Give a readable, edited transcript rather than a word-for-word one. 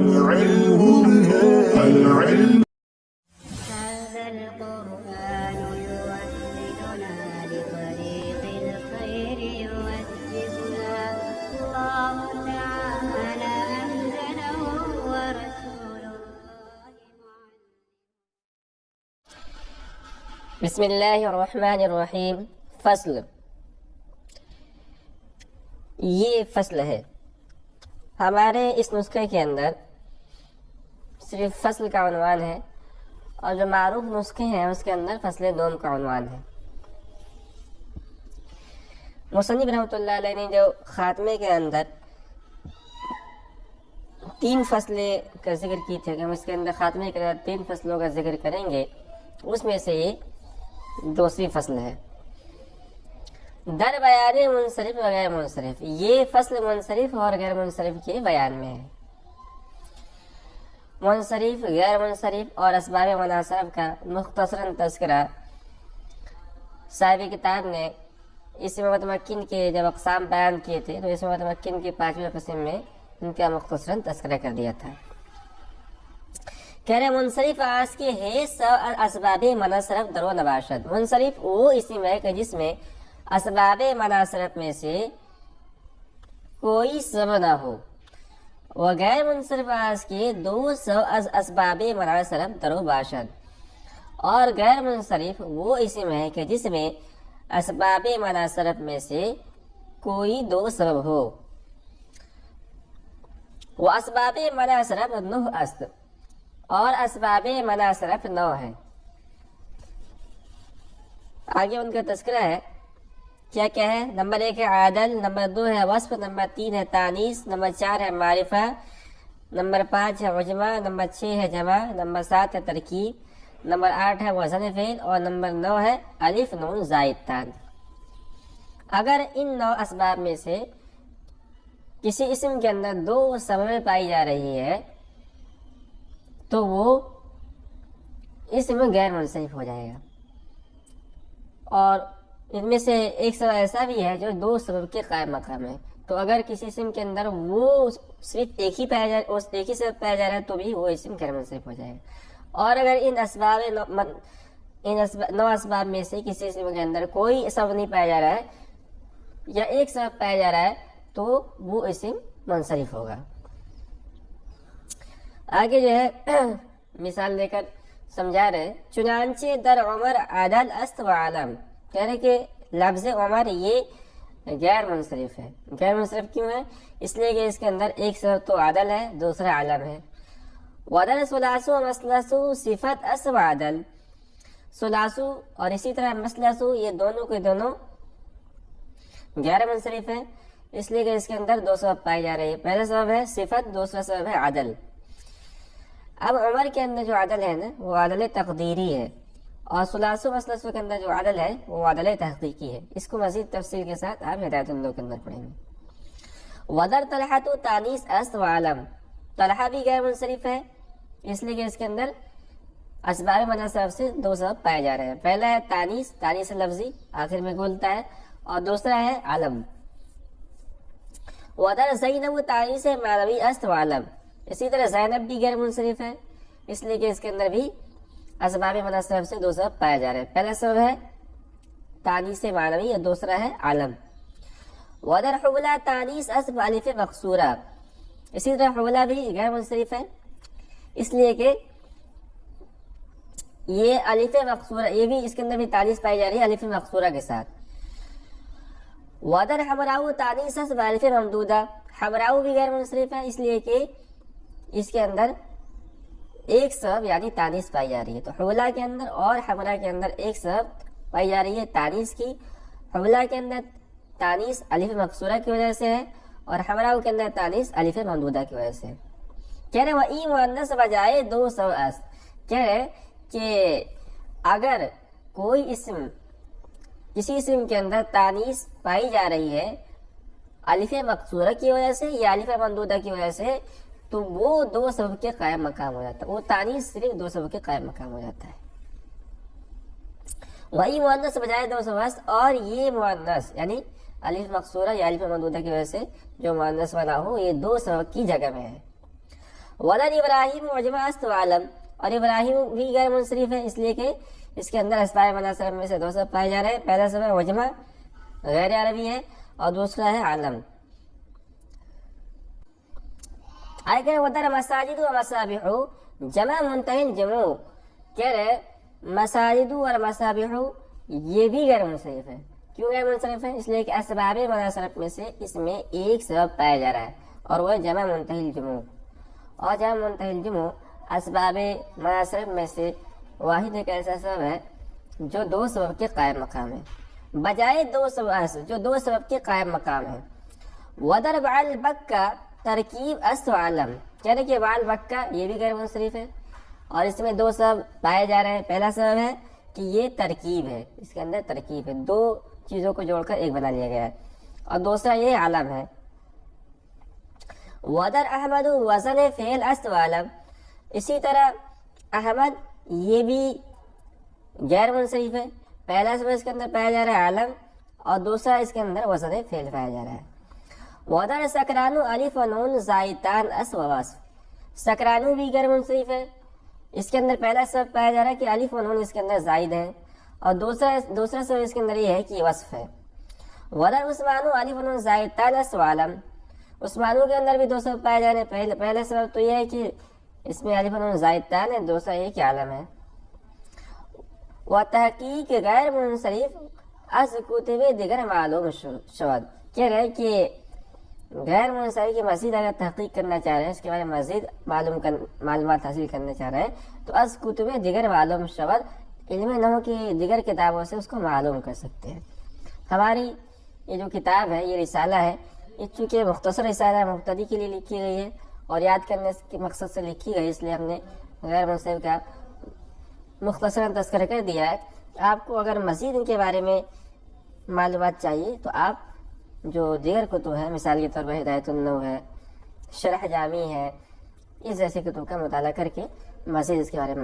العلم هذا القرآن يوحدنا لطريق الخير يوجهنا الله تعالى أنزله ورسول الله بسم اللہ الرحمن الرحیم. فصل. یہ فصل ہے. ہمارے اس نسخے کے اندر صرف فصل کا عنوان ہے، اور جو معروف نسخے ہیں اس کے اندر فصل دوم کا عنوان ہے. مصنف رحمۃ اللہ علیہ نے جو خاتمے کے اندر 3 فصلیں کا ذکر کی تھے کہ ہم اس کے اندر خاتمے کے اندر 3 فصلوں کا ذکر کریں گے، اس میں سے یہ دوسری فصل ہے. در بیان منصرف و غیر منصرف. یہ فصل منصرف اور غیر منصرف کے بیان میں ہے. منصرف، غیر منصرف اور اسباب مناصرف کا مختصراً تذکرہ صاحب کتاب نے اسم متمکن کے جب اقسام بیان کیے تھے تو اسم متمکن کی 5ویں قسم میں ان کا مختصراً تذکرہ کر دیا تھا. کہہ رہے منصرف آس کے ہے اسباب مناصرف در و نباشد. منصرف وہ اسم ہے کہ جس میں اسباب مناصرف میں سے کوئی سبب نہ ہو. وغیر منصرف آس کے 200 از اسباب مناصرف در و باشد. اور غیر منصرف وہ اسم ہے کہ جس میں اسباب مناصرف میں سے کوئی 2 سبب ہو. وہ اسباب مناصرف 9 است. اور اسباب مناصرف 9 ہیں. آگے ان کا تذکرہ ہے. کیا ہے؟ نمبر 1 ہے عادل، نمبر 2 ہے وصف، نمبر 3 ہے تانیث، نمبر 4 ہے معرفہ، نمبر 5 ہے عجمہ، نمبر 6 ہے جمع، نمبر 7 ہے ترکیب، نمبر 8 ہے وزن فعل، اور نمبر 9 ہے الف نون زائد تان. اگر ان 9 اسباب میں سے کسی اسم کے اندر 2 سببیں پائی جا رہی ہے تو وہ اسم غیر منصرف ہو جائے گا. اور ان میں سے ایک سبب ایسا بھی ہے جو 2 سبب کے قائم مقام ہے. تو اگر کسی اسم کے اندر وہ صرف ایک ہی سبب پایا جا رہا ہے تو بھی وہ اسم غیر منصرف ہو جائے گا. اور اگر ان 9 اسباب میں سے کسی اسم کے اندر کوئی سبب نہیں پایا جا رہا ہے یا ایک سبب پایا جا رہا ہے تو وہ اسم منصرف ہوگا. آگے جو ہے مثال دے کر سمجھا رہے. چنانچہ در عمر عادل است و عالم. کہہ رہے کہ لفظ عمر یہ غیر منصرف ہے. غیر منصرف کیوں ہے؟ اس لیے کہ اس کے اندر ایک سبب تو عادل ہے، دوسرا عالم ہے. ودر ثلاثو مثلثو صفت اس و عادل. ثلاثو اور اسی طرح مثلثو یہ دونوں کے دونوں غیر منصرف ہے، اس لیے کہ اس کے اندر 2 سبب پائے جا رہے ہیں. پہلا سبب ہے صفت، دوسرا سبب ہے عدل. اب عمر کے اندر جو عدل ہے نا وہ عدل تقدیری ہے، اور ثلاثو مثلثو کے اندر جو عدل ہے وہ عدل تحقیقی ہے. اس کو مزید تفصیل کے ساتھ آپ ہدایت اللہ کے اندر پڑھیں گے. ودر طلحہ تو تانیث است و عالم. طلحہ بھی غیر منصرف ہے اس لیے کہ اس کے اندر اسباب مناصرف سے 2 سبب پائے جا رہے ہیں. پہلا ہے تانیث لفظی آخر میں گولتا ہے، اور دوسرا ہے عالم. ودر زینب تانیث معنوی است و عالم. اسی طرح زینب بھی غیر منصرف ہے اس لیے کہ اس کے اندر بھی اسباب مناصرف سے 2 سبب پایا جا رہا ہے. پہلا سبب ہے تانیث معنوی اور دوسرا ہے عالم. ودر حولہ تانیث اسب الف مقصورہ. اسی طرح حولہ بھی غیر منصرف ہے اس لیے کہ یہ الف مقصورہ، یہ بھی اس کے اندر بھی تانیث پائی جا رہی ہے الف مقصورہ کے ساتھ. ودر حمراء تانیث اسب الف ممدودہ. حمراء بھی غیر منصرف ہے اس لیے کہ اس کے اندر ایک سبب یعنی تانیث پائی جا رہی ہے. تو حولہ کے اندر اور حمراء کے اندر ایک سبب پائی جا رہی ہے تانیث کی. حولہ کے اندر تانیث الف مقصورہ کی وجہ سے ہے اور حمراء کے اندر تانیث الف ممدودہ کی وجہ سے. کہہ رہے وَإِن مؤنث بجائے 2 سبب است. کہہ رہے کہ اگر کوئی اسم کسی اسم کے اندر تانیث پائی جا رہی ہے الف مقصورہ کی وجہ سے یا الف ممدودہ کی وجہ سے تو وہ 2 سبب کے قائم مقام ہو جاتا ہے. وہ تانیث صرف 2 سبب کے قائم مقام ہو جاتا ہے. وہی مؤنث بجائے 2 سبب است. اور یہ مؤنث یعنی الف مقصورہ یا الف ممدودہ کی وجہ سے جو مؤنث بنا ہو یہ 2 سبب کی جگہ میں ہے. ولد ابراہیم وجمع است عالم، اور ابراہیم بھی غیر منصرف ہے اس لیے کہ اس کے اندر اسماء مناسب میں سے دو سبب پائے جا رہے ہیں، پہلا سبب وجمع غیر عربی ہے اور دوسرا ہے عالم۔ آئے کہ ودر مساجد و مصابیح جمع منتہی جمع، کہہ رہے مساجد اور مصابیح یہ بھی غیر منصرف ہے۔ کیوں غیر منصرف ہے؟ اس لیے کہ اسباب مناسب میں سے اس میں ایک سبب پایا جا رہا ہے اور وہ جمع منتہی الجموع، اور جمع منتہی الجموع اسباب مناسب میں سے واحد ایک ایسا سبب ہے جو دو سبب کے قائم مقام ہے، بجائے دو سبب جو دو سبب کے قائم مقام ہے۔ وضرب البکہ ترکیب است عالم، کہہ رہے کہ وال بکہ یہ بھی غیر منصرف ہے اور اس میں دو سبب پائے جا رہے ہیں۔ پہلا سبب ہے کہ یہ ترکیب ہے، اس کے اندر ترکیب ہے، دو چیزوں کو جوڑ کر ایک بنا لیا گیا ہے، اور دوسرا یہ عالم ہے۔ ودر احمد وزن فعل است عالم، اسی طرح احمد یہ بھی غیر منصرف ہے، پہلا سبب اس کے اندر پایا جا رہا ہے عالم، اور دوسرا اس کے اندر وزن فعل پایا جا رہا ہے۔ ودر سکرانو الف و نون زائدتان اس و وصف، سکرانو بھی غیر منصرف ہے، اس کے اندر پہلا سبب پایا جا رہا ہے کہ الف و نون اس کے اندر زائد ہے، اور دوسرا سبب اس کے اندر یہ ہے کہ وصف ہے۔ ودر عثمانو الف و نون زائدتان اس و عالم، عثمانو کے اندر بھی دو سبب پائے جا رہے ہیں، پہلا سبب تو یہ ہے کہ اس میں الف و نون زائدتان ہے، دوسرا یہ کہ عالم ہے۔ وتحقیق غیر منصرف از کتب دیگر معلوم شود، کہہ رہے کہ غیر منصرف کی مزید اگر تحقیق کرنا چاہ رہے ہیں، اس کے بارے میں مزید معلومات حاصل کرنا چاہ رہے ہیں تو از کتب دیگر معلوم شود، علم نحو کی دیگر کتابوں سے اس کو معلوم کر سکتے ہیں۔ ہماری یہ جو کتاب ہے، یہ رسالہ ہے، یہ چونکہ مختصر رسالہ ہے، مبتدی کے لیے لکھی گئی ہے اور یاد کرنے کے مقصد سے لکھی گئی، اس لیے ہم نے غیر منصرف کا مختصراً تذکرہ کر دیا ہے۔ آپ کو اگر مزید ان کے بارے میں معلومات چاہیے تو آپ جو دیگر کتب ہیں، مثال کے طور پر ہدایت النحو ہے، شرح جامی ہے، اس جیسے کتب کا مطالعہ کر کے مزید اس کے بارے میں